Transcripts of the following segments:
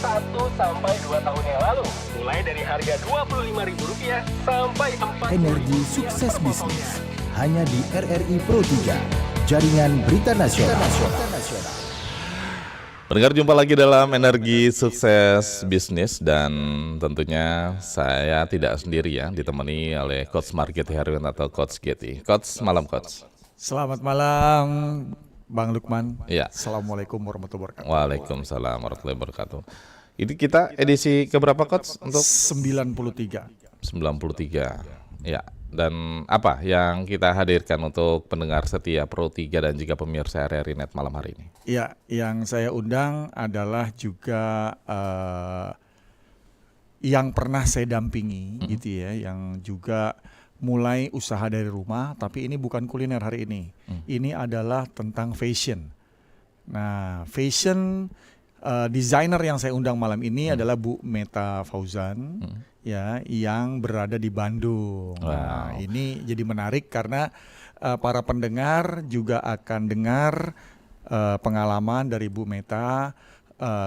1 sampai 2 tahun yang lalu. Mulai dari harga Rp25.000 sampai 4. Energi Sukses Bisnis hanya di RRI Pro 3, Jaringan Berita Nasional. Pendengar, jumpa lagi dalam Energi Sukses Bisnis, dan tentunya saya tidak sendiri ya, ditemani oleh Coach Margeti Herwin atau Coach Getty. Coach, malam Coach. Selamat malam Bang Lukman. Ya. Assalamualaikum warahmatullahi wabarakatuh. Waalaikumsalam warahmatullahi wabarakatuh. Ini kita edisi keberapa Coach untuk 93. 93. Ya. Dan apa yang kita hadirkan untuk pendengar setia Pro 3 dan juga pemirsa RRI Net malam hari ini? Ya, yang saya undang adalah juga yang pernah saya dampingi gitu ya, yang juga mulai usaha dari rumah, tapi ini bukan kuliner hari ini. Ini adalah tentang fashion. Nah, fashion desainer yang saya undang malam ini adalah Bu Meta Fauzan, ya, yang berada di Bandung. Wow. Nah, ini jadi menarik karena para pendengar juga akan dengar pengalaman dari Bu Meta,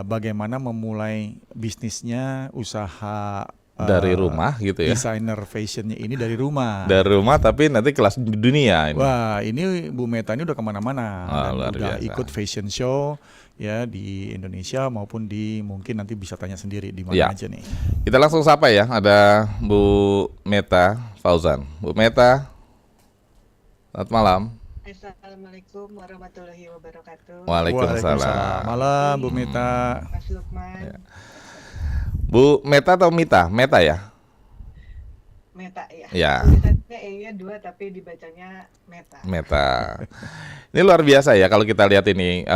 bagaimana memulai bisnisnya, usaha Dari rumah gitu ya. desainer fashionnya ini dari rumah. Dari rumah tapi nanti kelas dunia ini. Wah, ini Bu Meta ini udah kemana-mana, dan luar udah biasa. ikut fashion show ya di Indonesia maupun di, mungkin nanti bisa tanya sendiri di Ya. mana aja nih. Kita langsung sapa ya, ada Bu Meta Fauzan. Bu Meta, selamat malam. Assalamualaikum warahmatullahi wabarakatuh. Waalaikumsalam. Malam Bu Meta. Mas Lukman, Ya. Bu Meta atau Mita? Meta ya? Meta ya. Ya. Tulisannya E-nya 2 tapi dibacanya Meta. Meta. Ini luar biasa ya kalau kita lihat ini.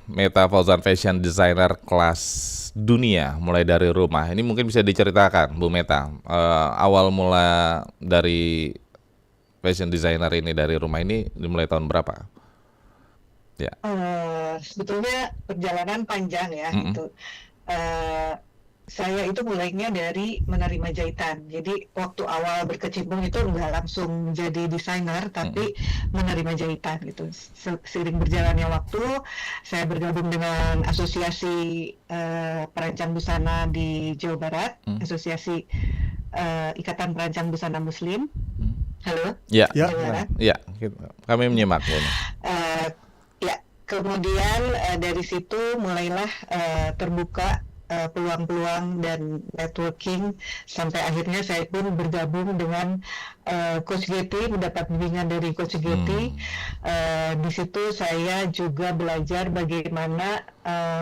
Meta Fauzan Fashion Designer kelas dunia mulai dari rumah. Ini mungkin bisa diceritakan Bu Meta, awal mula dari fashion designer ini dari rumah ini dimulai tahun berapa? Ya. Sebetulnya perjalanan panjang ya gitu. Saya itu mulainya dari menerima jahitan. Jadi waktu awal berkecimpung itu nggak langsung jadi desainer, tapi menerima jahitan gitu. Seiring berjalannya waktu, saya bergabung dengan asosiasi perancang busana di Jawa Barat, asosiasi Ikatan Perancang Busana Muslim. Halo. Ya. Ya. Dengar? Ya, kami menyimak ini. Ya, kemudian dari situ mulailah terbuka peluang-peluang dan networking, sampai akhirnya saya pun bergabung dengan Coach Getty, mendapat bimbingan dari Coach Getty. Di situ saya juga belajar bagaimana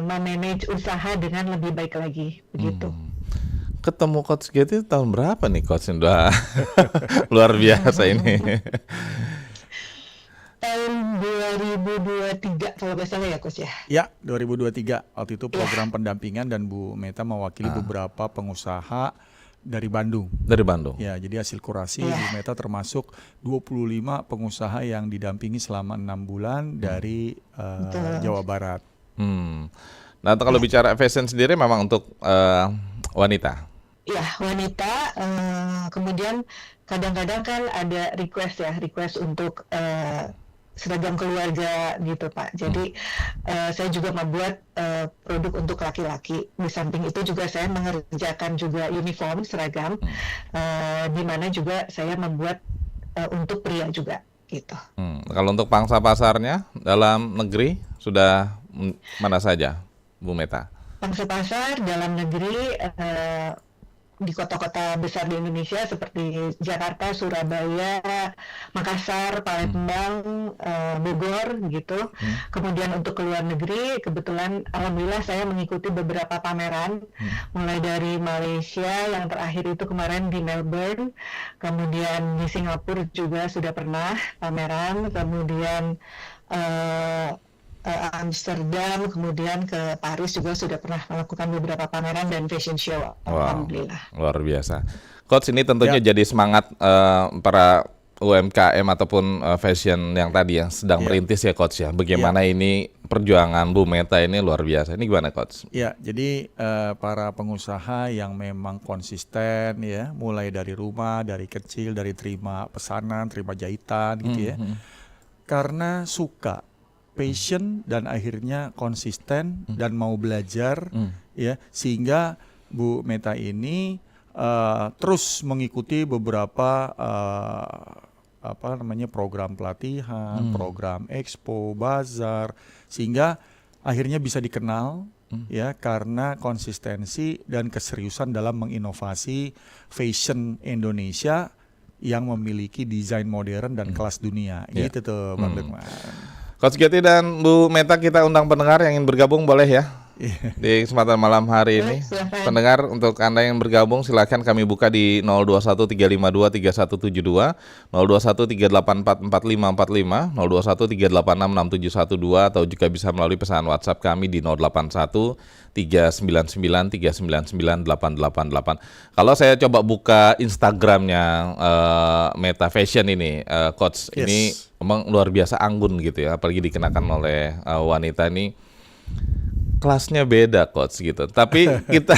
memanage usaha dengan lebih baik lagi, begitu. Ketemu Coach Getty tahun berapa nih Coach? Udah luar biasa ini. Tahun 2023 kalau nggak salah ya Coach ya. Ya, 2023 waktu itu program pendampingan, dan Bu Meta mewakili beberapa pengusaha dari Bandung. Dari Bandung. Ya, jadi hasil kurasi Bu Meta termasuk 25 pengusaha yang didampingi selama 6 bulan dari Jawa Barat. Nah, kalau bicara fashion sendiri memang untuk wanita. Ya, wanita. Kemudian kadang-kadang kan ada request untuk seragam keluarga gitu Pak. Jadi saya juga membuat produk untuk laki-laki. Di samping itu juga saya mengerjakan juga uniform seragam, di mana juga saya membuat untuk pria juga gitu. Kalau untuk pangsa pasarnya dalam negeri sudah mana saja, Bu Meta? Pangsa pasar dalam negeri di kota-kota besar di Indonesia seperti Jakarta, Surabaya, Makassar, Palembang, Bogor gitu. Kemudian untuk ke luar negeri, kebetulan alhamdulillah saya mengikuti beberapa pameran, mulai dari Malaysia, yang terakhir itu kemarin di Melbourne, kemudian di Singapura juga sudah pernah pameran, kemudian Amsterdam, kemudian ke Paris juga sudah pernah melakukan beberapa pameran dan fashion show. Alhamdulillah. Luar biasa. Coach, ini tentunya jadi semangat para UMKM ataupun fashion yang tadi yang sedang merintis ya Coach ya. Bagaimana ini perjuangan Bu Meta ini luar biasa. Ini gimana Coach? Ya, jadi para pengusaha yang memang konsisten ya, mulai dari rumah, dari kecil, dari terima pesanan, terima jahitan gitu ya. Karena suka passion dan akhirnya konsisten dan mau belajar, ya, sehingga Bu Meta ini terus mengikuti beberapa program pelatihan, program expo, bazar, sehingga akhirnya bisa dikenal, ya, karena konsistensi dan keseriusan dalam menginovasi fashion Indonesia yang memiliki desain modern dan kelas dunia. Gitu tuh Bang Lukman. Coach Getty dan Bu Meta, kita undang pendengar yang ingin bergabung boleh ya di kesempatan malam hari ini. Silakan. Pendengar, untuk Anda yang bergabung silakan kami buka di 0213523172, 0213844545, 0213866712, atau juga bisa melalui pesan WhatsApp kami di 081399399888. Kalau saya coba buka Instagramnya Meta Fashion ini, Coach, ini memang luar biasa anggun gitu ya, apalagi dikenakan oleh wanita ini. Kelasnya beda, Coach, gitu. Tapi kita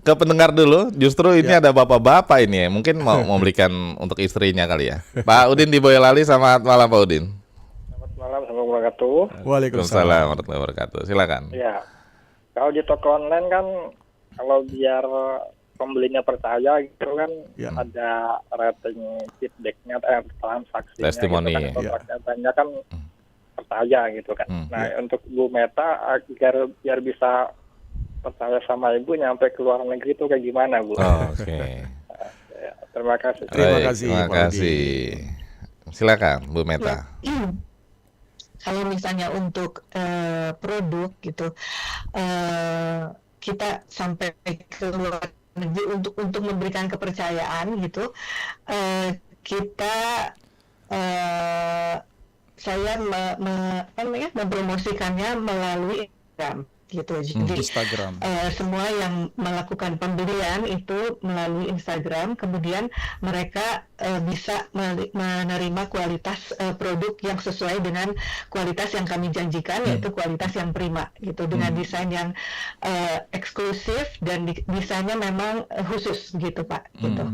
ke pendengar dulu. Justru ini ada bapak-bapak ini ya. Mungkin mau membelikan untuk istrinya kali ya. Pak Udin di Boyolali, selamat malam Pak Udin. Selamat malam, assalamualaikum warahmatullahi wabarakatuh. Waalaikumsalam. Warahmatullahi wabarakatuh. Silakan. Ya, kalau di toko online kan, kalau biar pembelinya percaya gitu kan, ada rating feedbacknya, transaksinya, Testimoni, gitu kan, kontraknya banyak kan, percaya gitu kan. Nah, untuk Bu Meta agar biar bisa percaya sama Ibu nyampe ke luar negeri itu kayak gimana, Bu? Oke. Ya, terima kasih. Terima kasih, Terima Pak kasih. Silakan Bu Meta. Kalau misalnya untuk produk gitu, kita sampai ke luar negeri untuk memberikan kepercayaan gitu, kita saya mempromosikannya melalui Instagram gitu. Jadi Instagram. semua yang melakukan pembelian itu melalui Instagram, kemudian mereka bisa menerima kualitas produk yang sesuai dengan kualitas yang kami janjikan, yaitu kualitas yang prima gitu, dengan desain yang eksklusif dan desainnya memang khusus gitu Pak gitu.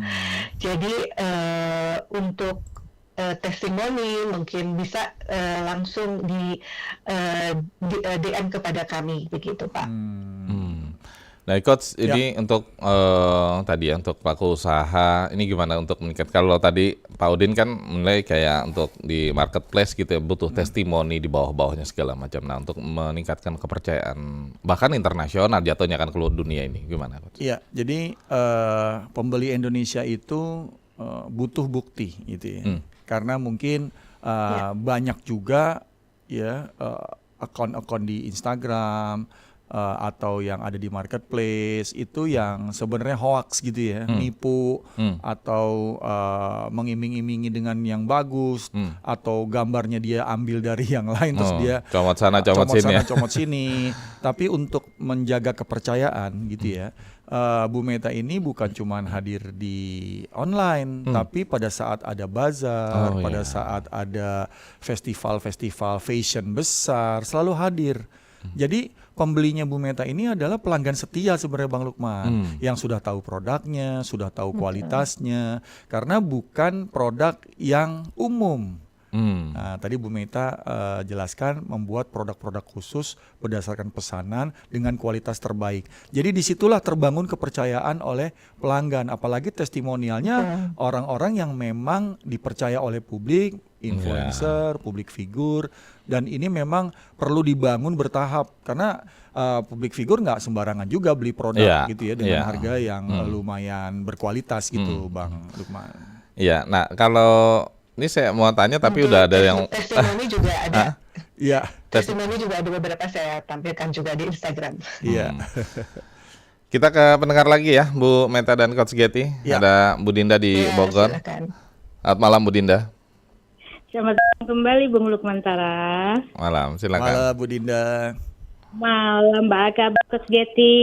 Jadi untuk testimoni mungkin bisa langsung di DM kepada kami begitu Pak. Nah, Coach, ini untuk tadi ya, untuk pelaku usaha ini gimana untuk meningkat? Kalau tadi Pak Udin kan menilai kayak untuk di marketplace gitu ya, butuh testimoni di bawah-bawahnya segala macam. Nah, untuk meningkatkan kepercayaan bahkan internasional jatuhnya kan ke seluruh dunia ini gimana, Coach? Iya, jadi pembeli Indonesia itu butuh bukti gitu ya. Karena mungkin banyak juga ya akun-akun di Instagram atau yang ada di marketplace itu yang sebenarnya hoax gitu ya, nipu atau mengiming-imingi dengan yang bagus, atau gambarnya dia ambil dari yang lain terus dia comot sana comot sini ya. comot sini. Tapi untuk menjaga kepercayaan gitu ya, Bu Meta ini bukan cuma hadir di online, tapi pada saat ada bazar, pada saat ada festival-festival fashion besar, selalu hadir. Jadi pembelinya Bu Meta ini adalah pelanggan setia sebenarnya Bang Lukman, yang sudah tahu produknya, sudah tahu kualitasnya, karena bukan produk yang umum. Nah, tadi Bu Meta jelaskan membuat produk-produk khusus berdasarkan pesanan dengan kualitas terbaik. Jadi disitulah terbangun kepercayaan oleh pelanggan, apalagi testimonialnya orang-orang yang memang dipercaya oleh publik, influencer, publik figur, dan ini memang perlu dibangun bertahap karena publik figur nggak sembarangan juga beli produk gitu ya dengan harga yang lumayan berkualitas gitu, Bang Lukman. Iya, nah kalau ini saya mau tanya tapi udah ada yang testimoni juga ada. Iya. Testimoni juga ada beberapa saya tampilkan juga di Instagram. Iya. Kita ke pendengar lagi ya, Bu Meta dan Coach Getty. Ada Bu Dinda di Bogor. Silakan. Selamat malam Bu Dinda. Selamat datang kembali Bung Lukman Tara. Malam, silakan. Malam Bu Dinda. Malam Mbak kabar Coach Getty.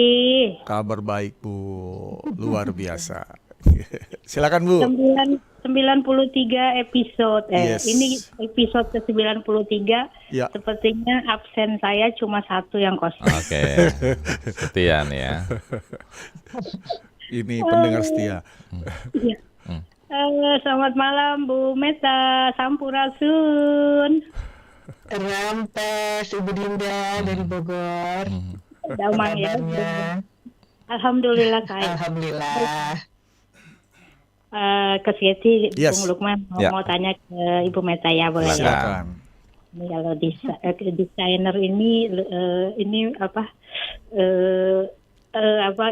Kabar baik Bu, luar biasa. Silakan Bu. 93 episode. Yes. Ini episode ke-93. Ya. Sepertinya absen saya cuma satu yang kosong. Oke. Setia nih ya. Ini pendengar setia. Iya. Selamat malam Bu Meta, Sampurasun. Rampes, Ibu Dinda dari Bogor. Damang ya. Kabarnya? Alhamdulillah saya. Alhamdulillah. Ke Siti, Yes. Bung Lukman Ya. mau tanya ke Ibu Meta ya, boleh? Silakan. Silakan. Ini kalau desainer ini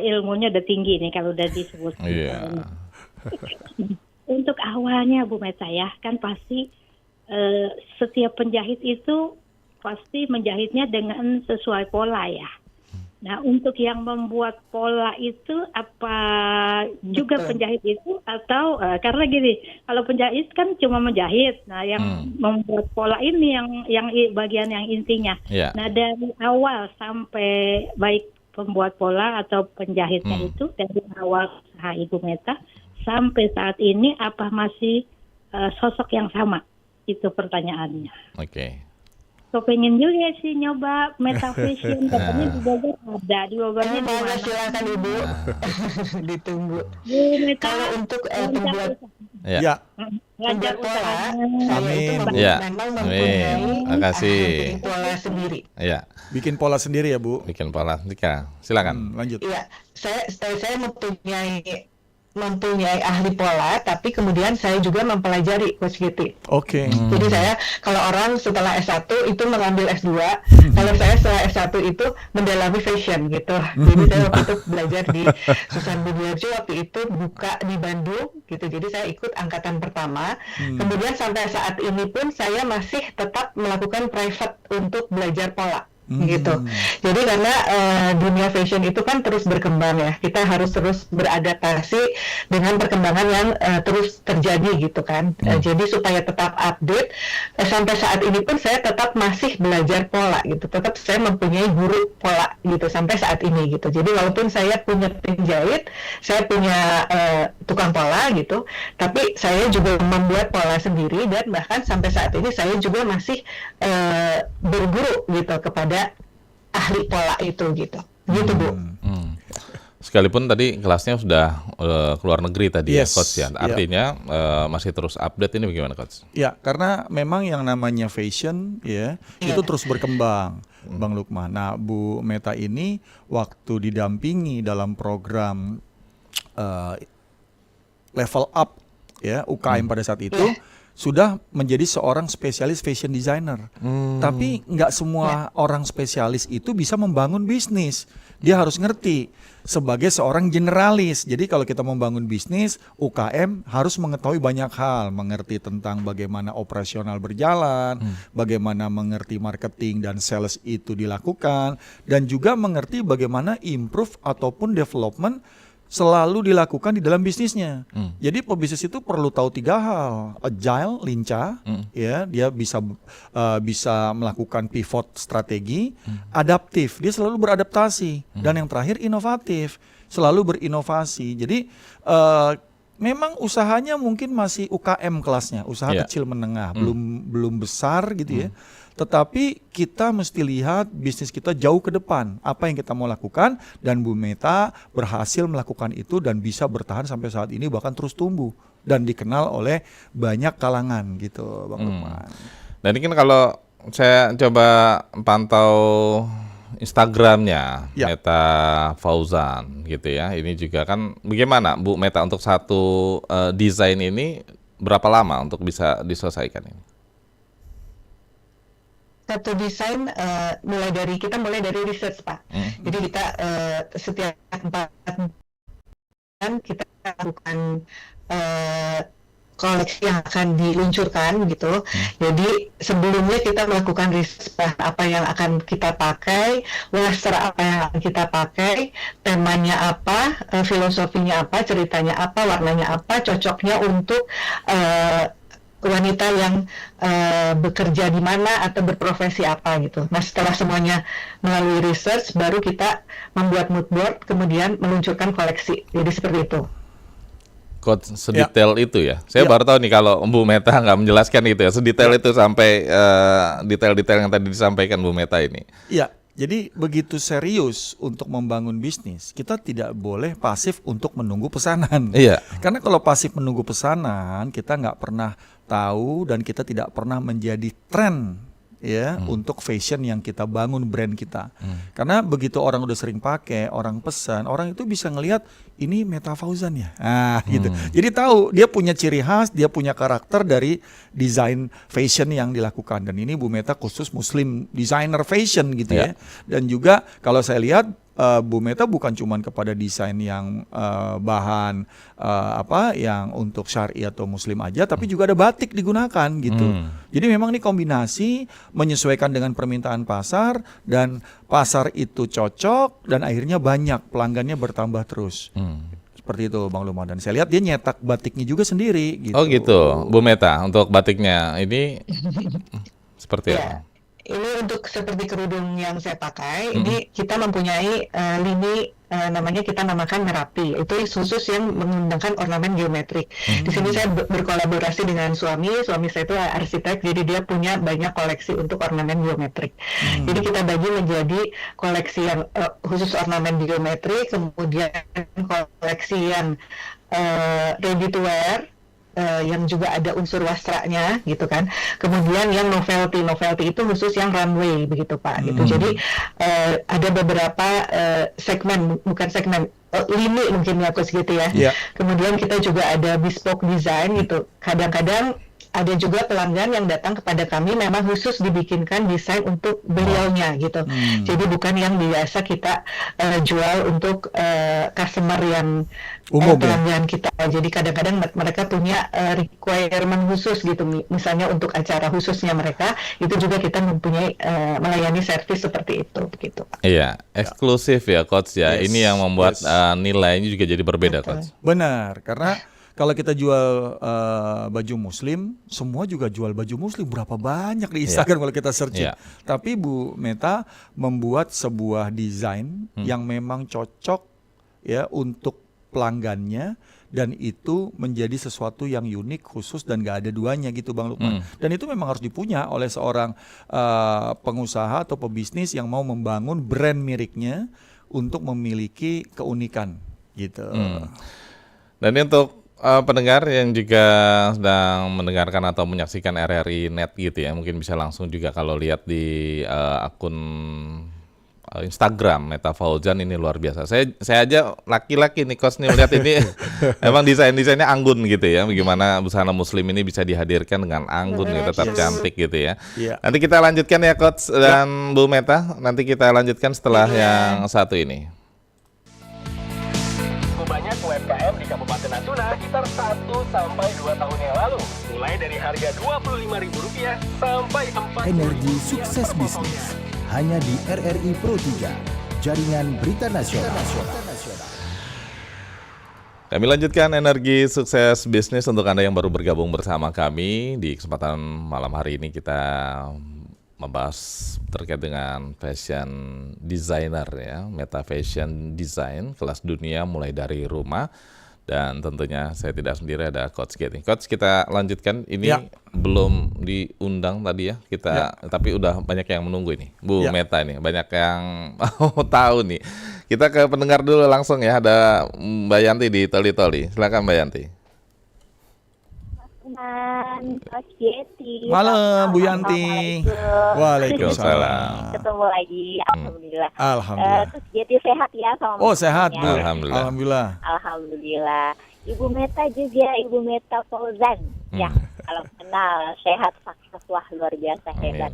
ilmunya udah tinggi nih kalau udah disebut. Iya. Untuk awalnya Bu Meta ya, kan pasti setiap penjahit itu pasti menjahitnya dengan sesuai pola ya. Nah, untuk yang membuat pola itu apa juga penjahit itu atau karena gini, kalau penjahit kan cuma menjahit. Nah, yang membuat pola ini yang bagian yang intinya. Iya. Nah, dari awal sampai baik pembuat pola atau penjahitnya itu dari awal usaha Ibu Meta sampai saat ini apa masih sosok yang sama? Itu pertanyaannya. Oke. Pengen juga sih nyoba Meta Fashion, katanya di Bogor ada, di Bogornya di mana? Silakan Ibu. Ditunggu. Bu Meta, Kalau untuk pembuat Ya. Ya, lancar pola, usahanya. saya itu Amin. Ya. memang Amin. mempunyai Makasih. bikin pola sendiri. Iya. bikin pola sendiri ya Bu. Bikin pola. Dika, silakan. Lanjut. Iya, saya mempunyai ahli pola, tapi kemudian saya juga mempelajari Coach Giti. Oke. Jadi saya, kalau orang setelah S1 itu mengambil S2, kalau saya setelah S1 itu mendalami fashion gitu. Jadi saya waktu itu belajar di Susan Budiarjo, waktu itu buka di Bandung gitu. Jadi saya ikut angkatan pertama. Kemudian sampai saat ini pun saya masih tetap melakukan private untuk belajar pola. Gitu. Jadi karena dunia fashion itu kan terus berkembang ya, kita harus terus beradaptasi dengan perkembangan yang terus terjadi gitu kan. Jadi supaya tetap update, sampai saat ini pun saya tetap masih belajar pola gitu, tetap saya mempunyai guru pola gitu sampai saat ini gitu. Jadi walaupun saya punya penjahit, saya punya tukang pola gitu, tapi saya juga membuat pola sendiri dan bahkan sampai saat ini saya juga masih berguru gitu kepada ahli pola itu gitu Bu. Sekalipun tadi kelasnya sudah keluar negeri tadi Yes. ya Coach ya. Artinya masih terus update, ini bagaimana Coach? Ya, karena memang yang namanya fashion ya itu terus berkembang, Bang Lukman. Nah, Bu Meta ini waktu didampingi dalam program level up ya UKM pada saat itu sudah menjadi seorang spesialis fashion designer. Tapi nggak semua orang spesialis itu bisa membangun bisnis. Dia harus ngerti sebagai seorang generalis. Jadi kalau kita membangun bisnis, UKM harus mengetahui banyak hal, mengerti tentang bagaimana operasional berjalan, bagaimana mengerti marketing dan sales itu dilakukan, dan juga mengerti bagaimana improve ataupun development selalu dilakukan di dalam bisnisnya. Jadi pebisnis itu perlu tahu 3 hal: agile, lincah, ya, dia bisa melakukan pivot strategi, adaptif, dia selalu beradaptasi, dan yang terakhir inovatif, selalu berinovasi. Jadi memang usahanya mungkin masih UKM kelasnya, usaha kecil menengah, belum besar gitu ya. Tetapi kita mesti lihat bisnis kita jauh ke depan, apa yang kita mau lakukan, dan Bu Meta berhasil melakukan itu dan bisa bertahan sampai saat ini, bahkan terus tumbuh dan dikenal oleh banyak kalangan gitu, Bang Lukman. Dan ini kan kalau saya coba pantau Instagramnya Meta Fauzan gitu ya, ini juga kan bagaimana Bu Meta untuk satu desain ini berapa lama untuk bisa diselesaikan ini? Satu desain mulai dari research Pak. Jadi kita setiap 4 bulan kita lakukan koleksi yang akan diluncurkan gitu. Jadi sebelumnya kita melakukan riset apa yang akan kita pakai, western apa yang akan kita pakai, temanya apa, filosofinya apa, ceritanya apa, warnanya apa, cocoknya untuk wanita yang bekerja di mana atau berprofesi apa gitu. Nah, setelah semuanya melalui research, baru kita membuat mood board, kemudian meluncurkan koleksi. Jadi seperti itu. Coach, sedetail itu ya. Saya baru tahu nih kalau Bu Meta nggak menjelaskan itu ya, sedetail itu sampai detail-detail yang tadi disampaikan Bu Meta ini. Iya. Jadi begitu serius untuk membangun bisnis, kita tidak boleh pasif untuk menunggu pesanan. Iya. Karena kalau pasif menunggu pesanan, kita nggak pernah tahu dan kita tidak pernah menjadi tren ya untuk fashion yang kita bangun brand kita. Karena begitu orang udah sering pakai, orang pesan, orang itu bisa ngelihat ini Meta Fauzan ya. Gitu. Jadi tahu dia punya ciri khas, dia punya karakter dari desain fashion yang dilakukan. Dan ini Bu Meta khusus Muslim designer fashion gitu ya. Dan juga kalau saya lihat Bu Meta bukan cuma kepada desain yang bahan yang untuk syar'i atau muslim aja, tapi juga ada batik digunakan gitu. Jadi memang ini kombinasi menyesuaikan dengan permintaan pasar, dan pasar itu cocok dan akhirnya banyak pelanggannya bertambah terus. Seperti itu Bang Lukman. Dan saya lihat dia nyetak batiknya juga sendiri gitu. Oh gitu, Bu Meta untuk batiknya ini seperti apa? Ini untuk seperti kerudung yang saya pakai, ini kita mempunyai lini namanya kita namakan Merapi. Itu khusus yang menggunakan ornamen geometrik. Di sini saya berkolaborasi dengan suami saya itu arsitek, jadi dia punya banyak koleksi untuk ornamen geometrik. Jadi kita bagi menjadi koleksi yang khusus ornamen geometrik, kemudian koleksi yang ready to wear, yang juga ada unsur wastranya gitu kan. Kemudian yang novelty itu khusus yang runway begitu Pak gitu. Jadi ada beberapa lini mungkin ya Coach gitu ya. Kemudian kita juga ada bespoke design gitu. Kadang-kadang ada juga pelanggan yang datang kepada kami memang khusus dibikinkan desain untuk beliaunya gitu. Jadi bukan yang biasa kita jual untuk customer yang umum pelanggan kita. Jadi kadang-kadang mereka punya requirement khusus gitu. Misalnya untuk acara khususnya mereka, itu juga kita mempunyai melayani servis seperti itu begitu. Iya, eksklusif ya Coach ya. Ini yang membuat nilainya juga jadi berbeda Coach. Benar, karena kalau kita jual baju muslim, semua juga jual baju muslim. Berapa banyak di Instagram kalau kita searching. Tapi Bu Meta membuat sebuah desain yang memang cocok ya untuk pelanggannya, dan itu menjadi sesuatu yang unik, khusus, dan gak ada duanya gitu Bang Lukman. Dan itu memang harus dipunya oleh seorang pengusaha atau pebisnis yang mau membangun brand miliknya untuk memiliki keunikan gitu. Dan ini untuk pendengar yang juga sedang mendengarkan atau menyaksikan RRI Net gitu ya, mungkin bisa langsung juga kalau lihat di akun Instagram Meta Fauzan, ini luar biasa. Saya aja laki-laki nih Coach nih melihat ini emang desainnya anggun gitu ya. Bagaimana busana muslim ini bisa dihadirkan dengan anggun gitu, tetap cantik gitu ya. Nanti kita lanjutkan ya Coach dan Bu Meta. Nanti kita lanjutkan setelah yang satu ini. Banyak UMKM di Kabupaten Natuna sekitar 1-2 tahun yang lalu. Mulai dari harga Rp25.000 sampai Rp4.000. Energi sukses bisnis hanya di RRI Pro 3, jaringan berita nasional. Kami lanjutkan energi sukses bisnis untuk Anda yang baru bergabung bersama kami. Di kesempatan malam hari ini kita membahas terkait dengan fashion designer ya, Meta Fashion Design kelas dunia mulai dari rumah. Dan tentunya saya tidak sendiri, ada Coach Getty. Coach, kita lanjutkan ini belum diundang tadi ya kita, tapi udah banyak yang menunggu ini. Bu Meta ini banyak yang mau tahu nih. Kita ke pendengar dulu langsung ya, ada Mbak Yanti di Toli-Toli. Silakan Mbak Yanti. Coach Getty. Malam Bu Yanti. Waalaikumsalam. Ketemu lagi, alhamdulillah. Alhamdulillah. Coach Getty sehat ya sama sehat Bu. Alhamdulillah. Alhamdulillah. Ibu Meta juga, Ibu Meta Fauzan. Ya, kalau kenal sehat, sukses, wah luar biasa hebat.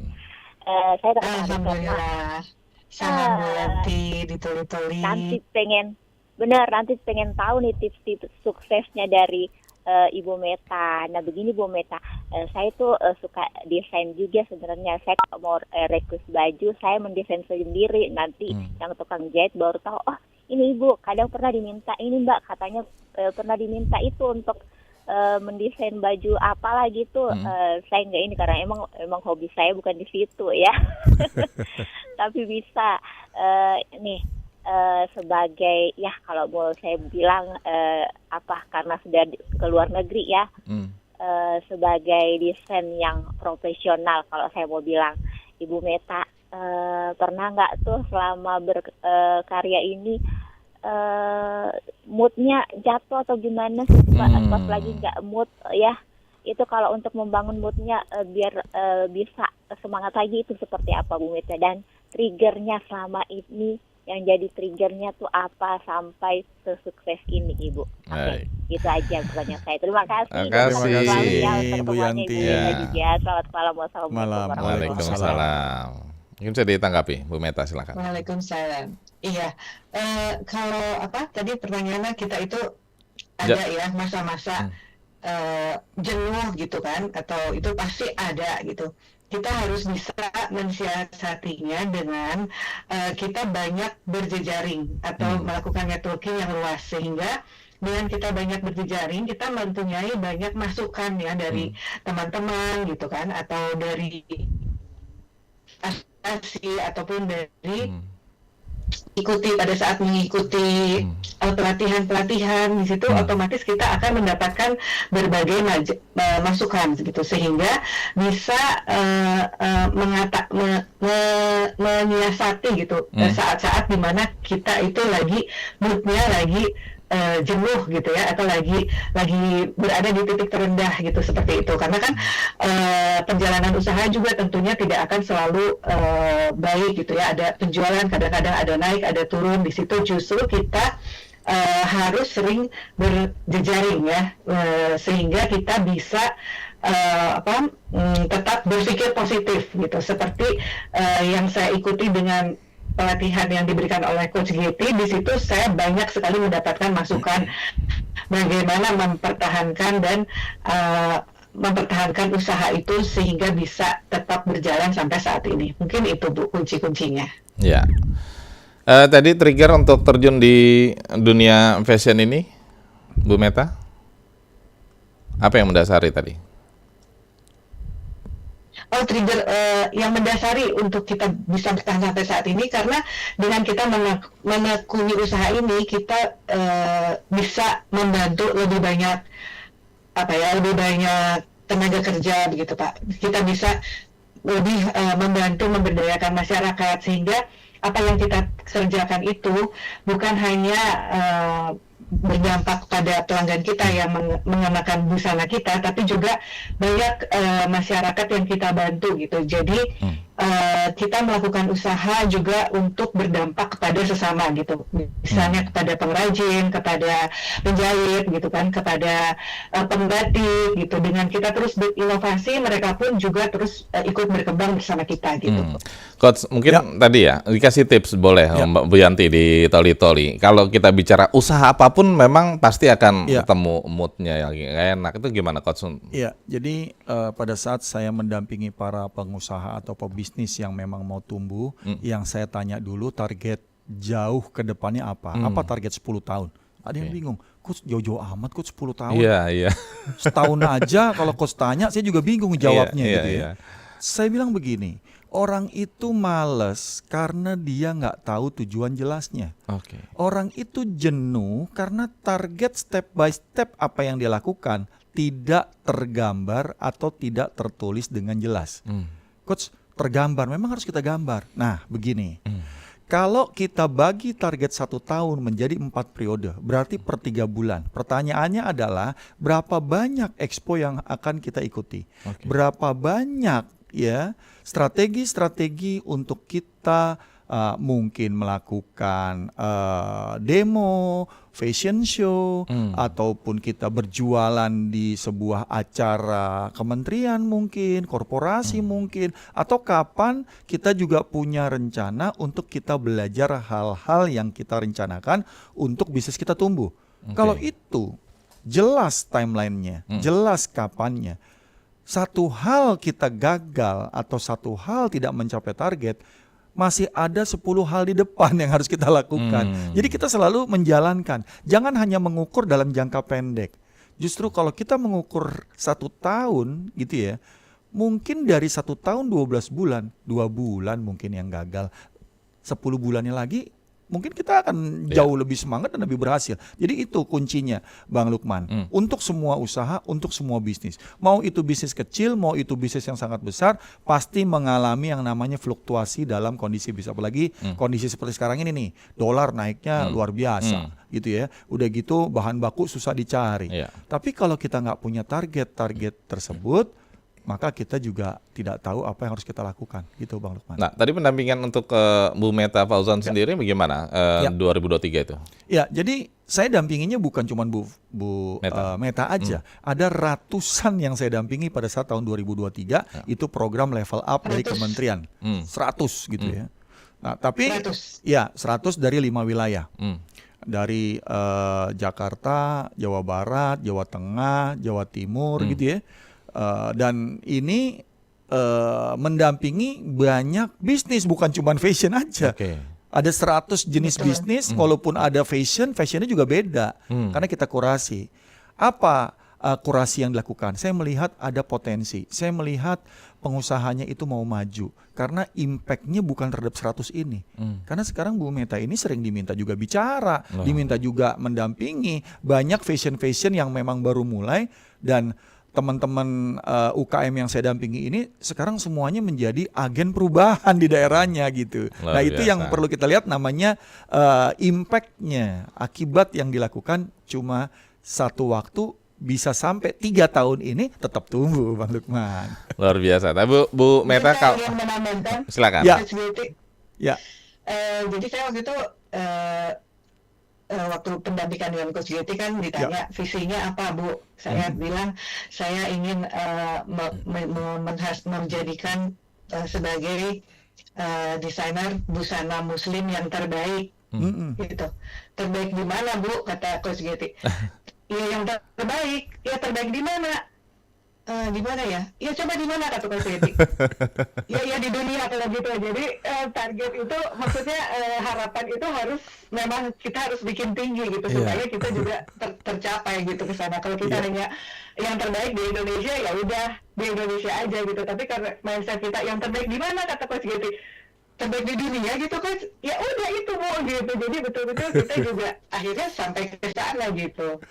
Saya tertarik Alhamdulillah. Salam Bu Yanti di Toli-Toli. Nanti pengen tahu nih tips-tips suksesnya dari Ibu Meta. Nah begini Bu Meta, saya tuh suka desain juga sebenarnya. Saya kalau mau request baju, saya mendesain sendiri. Nanti yang tukang jahit baru tahu, oh ini Ibu kadang pernah diminta ini Mbak, katanya pernah diminta itu untuk mendesain baju apalah gitu. Saya nggak ini karena emang hobi saya bukan di situ ya. Tapi bisa sebagai ya kalau mau saya bilang karena sudah ke luar negeri ya, sebagai desain yang profesional kalau saya mau bilang, Ibu Meta pernah nggak tuh selama berkarya ini moodnya jatuh atau gimana sih pas lagi nggak mood ya, itu kalau untuk membangun moodnya biar bisa semangat lagi itu seperti apa Bu Meta, dan triggernya selama ini, yang jadi triggernya tuh apa sampai sesukses ini Ibu. Oke, itu aja pertanyaan saya. Terima kasih. Terima kasih, Selalu ya Bu pertemuannya Yanti. Ibu Meta juga. Selamat malam. Wassalamualaikum Malam. warahmatullahi wabarakatuh. Waalaikumsalam. Mungkin bisa ditanggapi Bu Meta, silakan. Waalaikumsalam. Iya, kalau tadi pertanyaannya kita itu ada ya masa-masa jenuh gitu kan, atau itu pasti ada gitu. Kita harus bisa mensiasatinya dengan kita banyak berjejaring atau melakukan networking yang luas, sehingga dengan kita banyak berjejaring kita mempunyai banyak masukan ya dari teman-teman gitu kan, atau dari asosiasi ataupun dari ikuti pada saat mengikuti pelatihan-pelatihan di situ otomatis kita akan mendapatkan berbagai masukan gitu, sehingga bisa menyiasati gitu saat-saat dimana kita itu lagi moodnya lagi jenuh gitu ya, atau lagi berada di titik terendah gitu, seperti itu. Karena kan perjalanan usaha juga tentunya tidak akan selalu baik gitu ya, ada penjualan kadang-kadang ada naik ada turun. Di situ justru kita harus sering berjejaring ya, sehingga kita bisa tetap berpikir positif gitu, seperti yang saya ikuti dengan pelatihan yang diberikan oleh Coach GT. Di situ saya banyak sekali mendapatkan masukan bagaimana mempertahankan dan mempertahankan usaha itu sehingga bisa tetap berjalan sampai saat ini. Mungkin itu Bu kunci-kuncinya. Ya. Tadi trigger untuk terjun di dunia fashion ini, Bu Meta, apa yang mendasari tadi? Trigger yang mendasari untuk kita bisa bertahan sampai saat ini, karena dengan kita menekuni usaha ini kita bisa membantu lebih banyak lebih banyak tenaga kerja begitu Pak. Kita bisa lebih membantu memberdayakan masyarakat, sehingga apa yang kita kerjakan itu bukan hanya berdampak pada pelanggan kita yang mengenakan busana kita, tapi juga banyak masyarakat yang kita bantu gitu. Jadi kita melakukan usaha juga untuk berdampak kepada sesama gitu. Misalnya kepada pengrajin, kepada penjahit gitu kan, kepada pembatik gitu. Dengan kita terus berinovasi, mereka pun juga terus ikut berkembang bersama kita gitu. Coach, mungkin tadi ya dikasih tips boleh Mbak Bu Yanti di Toli-Toli. Kalau kita bicara usaha apapun memang pasti akan ketemu moodnya yang enak. Itu gimana Coach? Iya, jadi pada saat saya mendampingi para pengusaha atau pebisnis yang memang mau tumbuh, yang saya tanya dulu target jauh ke depannya apa? Apa target 10 tahun? Ada yang bingung, Coach jauh-jauh amat Coach 10 tahun. Iya. Setahun aja kalau Coach tanya saya juga bingung jawabnya gitu ya. Saya bilang begini, orang itu males karena dia nggak tahu tujuan jelasnya. Orang itu jenuh karena target step by step apa yang dia lakukan tidak tergambar atau tidak tertulis dengan jelas. Coach, tergambar, memang harus kita gambar. Nah, begini. Kalau kita bagi target 1 tahun menjadi 4 periode, berarti per 3 bulan. Pertanyaannya adalah berapa banyak expo yang akan kita ikuti? Berapa banyak ya strategi-strategi untuk kita mungkin melakukan demo, fashion show, ataupun kita berjualan di sebuah acara kementerian mungkin, korporasi mungkin, atau kapan kita juga punya rencana untuk kita belajar hal-hal yang kita rencanakan untuk bisnis kita tumbuh. Kalau itu jelas timelinenya, jelas kapannya. Satu hal kita gagal atau satu hal tidak mencapai target, masih ada 10 hal di depan yang harus kita lakukan. Jadi kita selalu menjalankan. Jangan hanya mengukur dalam jangka pendek. Justru kalau kita mengukur 1 tahun gitu ya, mungkin dari 1 tahun 12 bulan, 2 bulan mungkin yang gagal, 10 bulannya lagi mungkin kita akan jauh lebih semangat dan lebih berhasil. Jadi itu kuncinya Bang Lukman. Untuk semua usaha, untuk semua bisnis. Mau itu bisnis kecil, mau itu bisnis yang sangat besar, pasti mengalami yang namanya fluktuasi dalam kondisi bisnis. Apalagi kondisi seperti sekarang ini nih, dolar naiknya luar biasa gitu ya. Udah gitu bahan baku susah dicari. Tapi kalau kita nggak punya target tersebut, maka kita juga tidak tahu apa yang harus kita lakukan, gitu Bang Lukman. Nah, tadi pendampingan untuk Bu Meta Fauzan sendiri bagaimana 2023 itu? Ya, jadi saya dampinginya bukan cuma Bu Meta aja. Ada ratusan yang saya dampingi pada saat tahun 2023 itu program level up dari kementerian. 100 gitu ya. Nah, tapi 100 dari 5 wilayah. Dari Jakarta, Jawa Barat, Jawa Tengah, Jawa Timur gitu ya. Dan ini mendampingi banyak bisnis, bukan cuma fashion aja. Ada 100 jenis bisnis, walaupun ada fashionnya juga beda. Karena kita kurasi. Apa kurasi yang dilakukan? Saya melihat ada potensi. Saya melihat pengusahanya itu mau maju. Karena impact-nya bukan terhadap 100 ini. Karena sekarang Bu Meta ini sering diminta juga bicara, diminta juga mendampingi. Banyak fashion yang memang baru mulai, dan teman-teman UKM yang saya dampingi ini sekarang semuanya menjadi agen perubahan di daerahnya gitu. Nah itu yang perlu kita lihat, namanya impact-nya, akibat yang dilakukan cuma satu waktu bisa sampai 3 tahun ini tetap tumbuh, Bang Lukman. Luar biasa. Nah, Bu Meta, silakan. Ya. Jadi saya waktu itu waktu pendampingan dengan Coach Yeti kan ditanya visinya apa, Bu? Saya bilang saya ingin menjadikan sebagai desainer busana muslim yang terbaik. Gitu. Terbaik di mana, Bu? Kata Coach Yeti. Ya yang terbaik. Ya terbaik di mana? Di mana ya? Ya coba di mana, kata Coach Yeti. ya di dunia kalau gitu. Jadi target itu maksudnya harapan itu harus memang kita harus bikin tinggi gitu supaya kita juga tercapai gitu ke sana. Kalau kita hanya yang terbaik di Indonesia, ya udah di Indonesia aja gitu. Tapi karena mindset kita yang terbaik di mana, kata Coach Yeti, terbaik di dunia gitu, Coach. Ya udah itu, Bu, gitu. Jadi betul-betul kita juga akhirnya sampai ke sana gitu.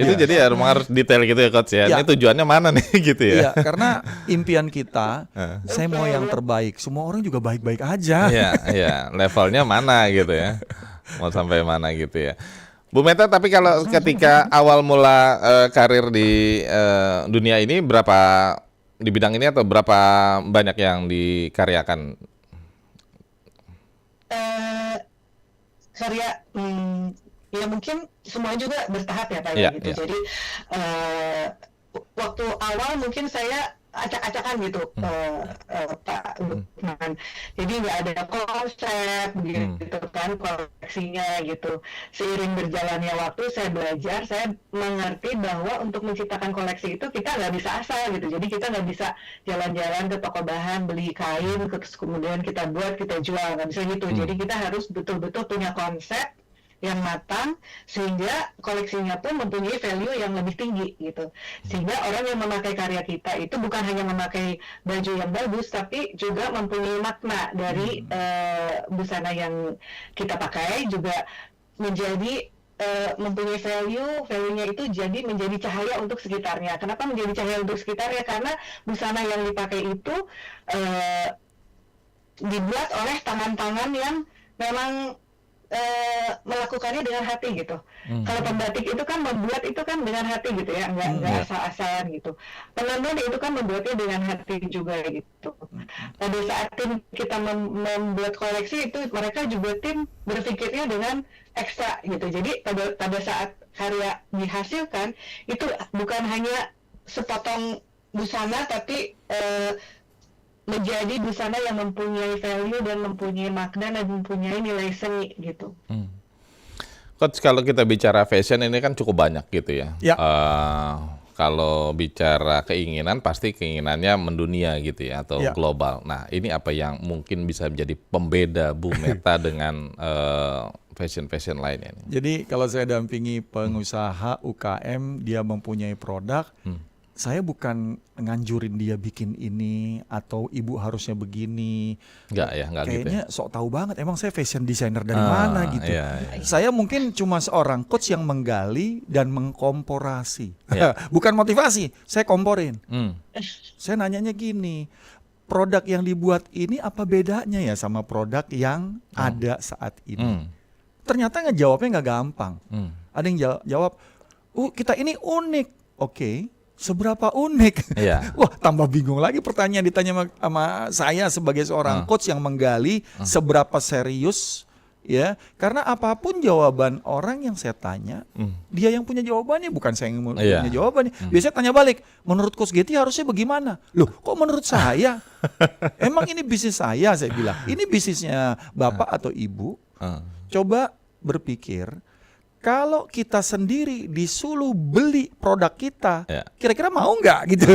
Itu jadi ya harus detail gitu ya, Coach ya. Ini tujuannya mana nih gitu ya. Iya, karena impian kita saya mau yang terbaik. Semua orang juga baik-baik aja. Iya, levelnya mana gitu ya. Mau sampai mana gitu ya. Bu Meta, tapi kalau ketika awal mula karir di dunia ini, berapa di bidang ini atau berapa banyak yang dikaryakan? Karya ya mungkin semua juga bertahap ya Pak ya gitu. Jadi waktu awal mungkin saya acak-acakan gitu Pak Lukman. Jadi nggak ada konsep gitu kan, koleksinya gitu. Seiring berjalannya waktu saya belajar, saya mengerti bahwa untuk menciptakan koleksi itu kita nggak bisa asal gitu. Jadi kita nggak bisa jalan-jalan ke toko bahan, beli kain, kemudian kita buat, kita jual, nggak bisa gitu. Jadi kita harus betul-betul punya konsep yang matang sehingga koleksinya pun mempunyai value yang lebih tinggi gitu. Sehingga orang yang memakai karya kita itu bukan hanya memakai baju yang bagus, tapi juga mempunyai makna dari busana yang kita pakai, juga menjadi mempunyai value-nya itu jadi menjadi cahaya untuk sekitarnya. Kenapa menjadi cahaya untuk sekitarnya? Karena busana yang dipakai itu dibuat oleh tangan-tangan yang memang melakukannya dengan hati gitu. Kalau pembatik itu kan membuat itu kan dengan hati gitu ya, nggak asal-asalan gitu. Penenun itu kan membuatnya dengan hati juga gitu. Pada saat tim kita membuat koleksi itu, mereka juga tim berpikirnya dengan ekstra gitu. Jadi pada saat karya dihasilkan itu bukan hanya sepotong busana, tapi menjadi busana yang mempunyai value dan mempunyai makna dan mempunyai nilai seni gitu. Coach, kalau kita bicara fashion ini kan cukup banyak gitu ya. Kalau bicara keinginan, pasti keinginannya mendunia gitu ya, atau global. Nah, ini apa yang mungkin bisa menjadi pembeda Bu Meta dengan fashion lainnya? Jadi kalau saya dampingi pengusaha UKM, dia mempunyai produk, saya bukan nganjurin dia bikin ini atau ibu harusnya begini. Enggak kayaknya gitu ya. Sok tahu banget. Emang saya fashion designer dari mana gitu. Saya mungkin cuma seorang coach yang menggali dan mengkomporasi. Bukan motivasi, saya komporin. Saya nanyanya gini, produk yang dibuat ini apa bedanya ya sama produk yang ada saat ini? Ternyata ngejawabnya nggak gampang. Ada yang jawab, kita ini unik. Oke. seberapa unik? Iya. Wah, tambah bingung lagi pertanyaan ditanya sama saya sebagai seorang coach yang menggali seberapa serius, ya. Karena apapun jawaban orang yang saya tanya, dia yang punya jawabannya, bukan saya yang punya jawabannya. Biasanya tanya balik, menurut Coach Getty harusnya bagaimana? Loh, kok menurut saya? Emang ini bisnis saya bilang. Ini bisnisnya Bapak atau Ibu. Coba berpikir, kalau kita sendiri disuruh beli produk kita, kira-kira mau nggak gitu?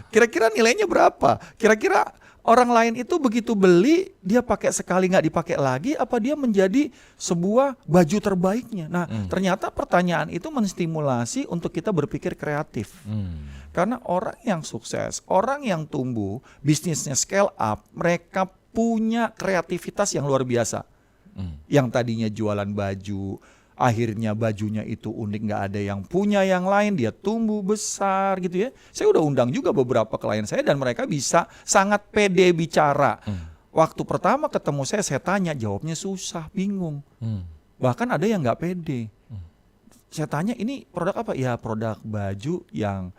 Kira-kira nilainya berapa? Kira-kira orang lain itu begitu beli, dia pakai sekali nggak dipakai lagi, apa dia menjadi sebuah baju terbaiknya? Nah, ternyata pertanyaan itu menstimulasi untuk kita berpikir kreatif. Karena orang yang sukses, orang yang tumbuh, bisnisnya scale up, mereka punya kreativitas yang luar biasa. Yang tadinya jualan baju, akhirnya bajunya itu unik, nggak ada yang punya yang lain, dia tumbuh besar gitu ya. Saya udah undang juga beberapa klien saya dan mereka bisa sangat pede bicara. Waktu pertama ketemu saya tanya, jawabnya susah, bingung. Bahkan ada yang nggak pede. Saya tanya, ini produk apa? Ya produk baju yang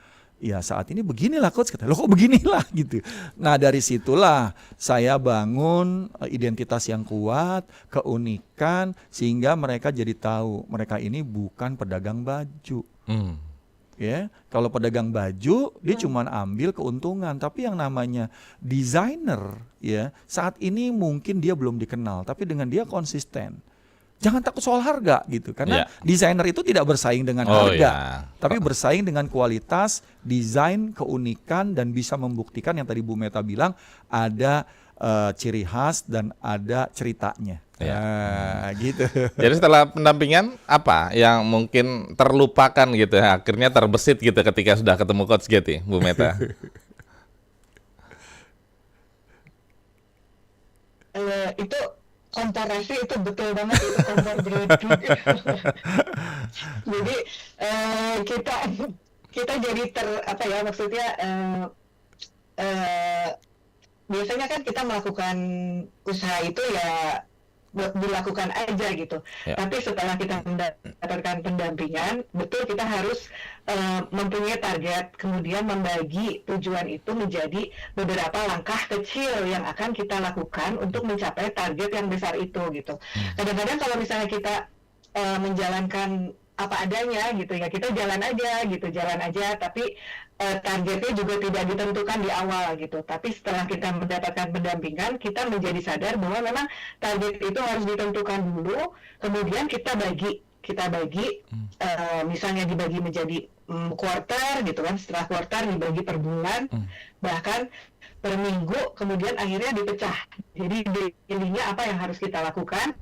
ya saat ini beginilah coach, kata lo kok beginilah gitu. Nah dari situlah saya bangun identitas yang kuat, keunikan, sehingga mereka jadi tahu mereka ini bukan pedagang baju. Ya, kalau pedagang baju dia cuma ambil keuntungan, tapi yang namanya desainer ya saat ini mungkin dia belum dikenal, tapi dengan dia konsisten. Jangan takut soal harga gitu, karena desainer itu tidak bersaing dengan harga, tapi bersaing dengan kualitas, desain, keunikan, dan bisa membuktikan yang tadi Bu Meta bilang ada ciri khas dan ada ceritanya. Gitu. Jadi setelah pendampingan apa yang mungkin terlupakan gitu, akhirnya terbesit gitu ketika sudah ketemu Coach Getty, Bu Meta? Itu komparasi itu betul banget, itu kompar berarti. Jadi kita jadi maksudnya biasanya kan kita melakukan usaha itu ya dilakukan aja gitu. Tapi setelah kita mendapatkan pendampingan, betul kita harus mempunyai target, kemudian membagi tujuan itu menjadi beberapa langkah kecil yang akan kita lakukan untuk mencapai target yang besar itu gitu. Kadang-kadang kalau misalnya kita menjalankan apa adanya gitu ya, kita jalan aja, tapi targetnya juga tidak ditentukan di awal gitu. Tapi setelah kita mendapatkan pendampingan, kita menjadi sadar bahwa memang target itu harus ditentukan dulu, kemudian kita bagi, misalnya dibagi menjadi quarter gitu kan, setelah quarter dibagi per bulan, bahkan per minggu, kemudian akhirnya dipecah. Jadi intinya apa yang harus kita lakukan,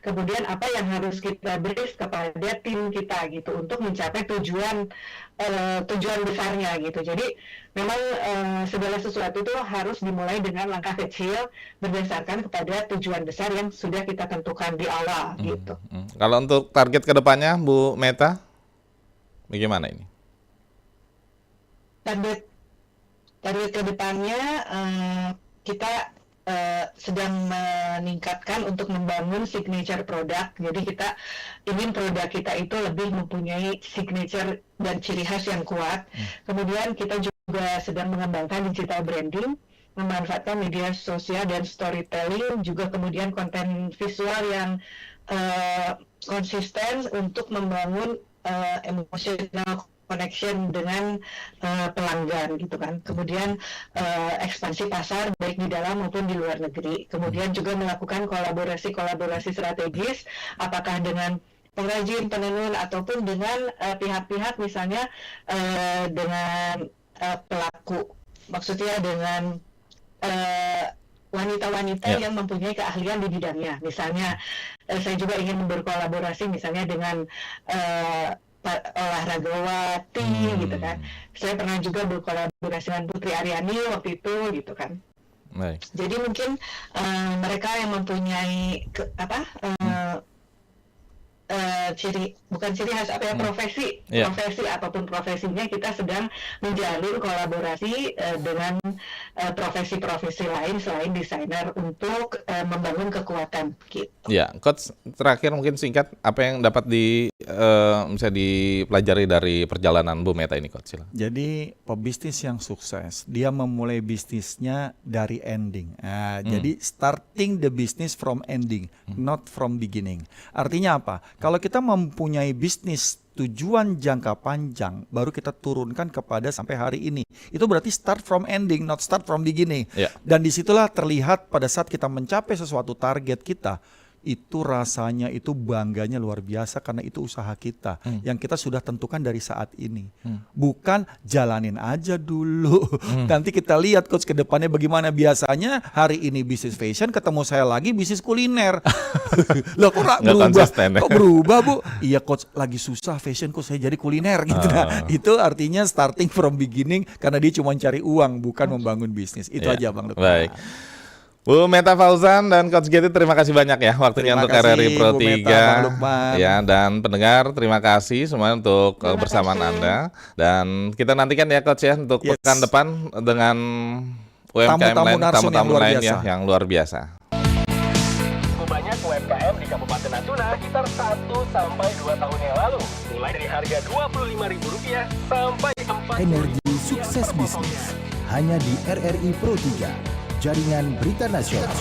kemudian apa yang harus kita brief kepada tim kita gitu untuk mencapai tujuan besarnya gitu. Jadi memang segala sesuatu itu harus dimulai dengan langkah kecil berdasarkan kepada tujuan besar yang sudah kita tentukan di awal gitu. Kalau untuk target kedepannya Bu Meta, bagaimana ini? Target kedepannya kita sedang meningkatkan untuk membangun signature produk. Jadi kita ingin produk kita itu lebih mempunyai signature dan ciri khas yang kuat. Kemudian kita juga sedang mengembangkan digital branding, memanfaatkan media sosial dan storytelling, juga kemudian konten visual yang konsisten untuk membangun emotional connection dengan pelanggan gitu kan. Kemudian ekspansi pasar baik di dalam maupun di luar negeri. Kemudian juga melakukan kolaborasi strategis, apakah dengan pengrajin, penenun, ataupun dengan pihak-pihak misalnya dengan pelaku, maksudnya dengan wanita-wanita yang mempunyai keahlian di bidangnya. Misalnya saya juga ingin berkolaborasi misalnya dengan olahragawati gitu kan. Saya pernah juga berkolaborasi dengan Putri Aryani waktu itu gitu kan. Jadi mungkin mereka yang mempunyai bukan ciri khas profesi apapun profesinya, kita sedang menjalin kolaborasi dengan profesi-profesi lain selain desainer untuk membangun kekuatan gitu. Ya, Coach, terakhir mungkin singkat apa yang dapat bisa dipelajari dari perjalanan Bu Meta ini, Coach? Silakan. Jadi pebisnis yang sukses, dia memulai bisnisnya dari ending. Nah, jadi starting the business from ending, not from beginning. Artinya apa? Kalau kita mempunyai bisnis tujuan jangka panjang, baru kita turunkan kepada sampai hari ini. Itu berarti start from ending, not start from beginning. Ya. Dan disitulah terlihat pada saat kita mencapai sesuatu target kita, itu rasanya itu bangganya luar biasa karena itu usaha kita yang kita sudah tentukan dari saat ini. Bukan jalanin aja dulu. Nanti kita lihat coach ke depannya bagaimana. Biasanya hari ini bisnis fashion, ketemu saya lagi bisnis kuliner. Loh kok Nggak berubah? konsisten, ya? Kok berubah Bu? Iya coach, lagi susah fashion kok saya jadi kuliner gitu. Nah, itu artinya starting from beginning karena dia cuma cari uang bukan membangun bisnis. Itu aja Bang Lukman. Baik. Bu Meta Fauzan dan Coach Getty, terima kasih banyak ya waktunya Terima untuk kasih, RRI Pro Bu 3. Meta, Bang Lukman. Ya, dan pendengar terima kasih semuanya untuk Terima kebersamaan kasih. Anda. Dan kita nantikan ya Coach ya untuk Yes. pekan depan dengan UMKM Tamu-tamu lain, narsum yang tamu-tamu luar lain biasa. ya yang luar biasa. Cukup banyak UMKM di Kabupaten Natuna sekitar 1-2 tahun yang lalu. Mulai dari harga Rp25.000 sampai Rp4.000. Energi sukses bisnis hanya di RRI Pro 3, jaringan berita nasional.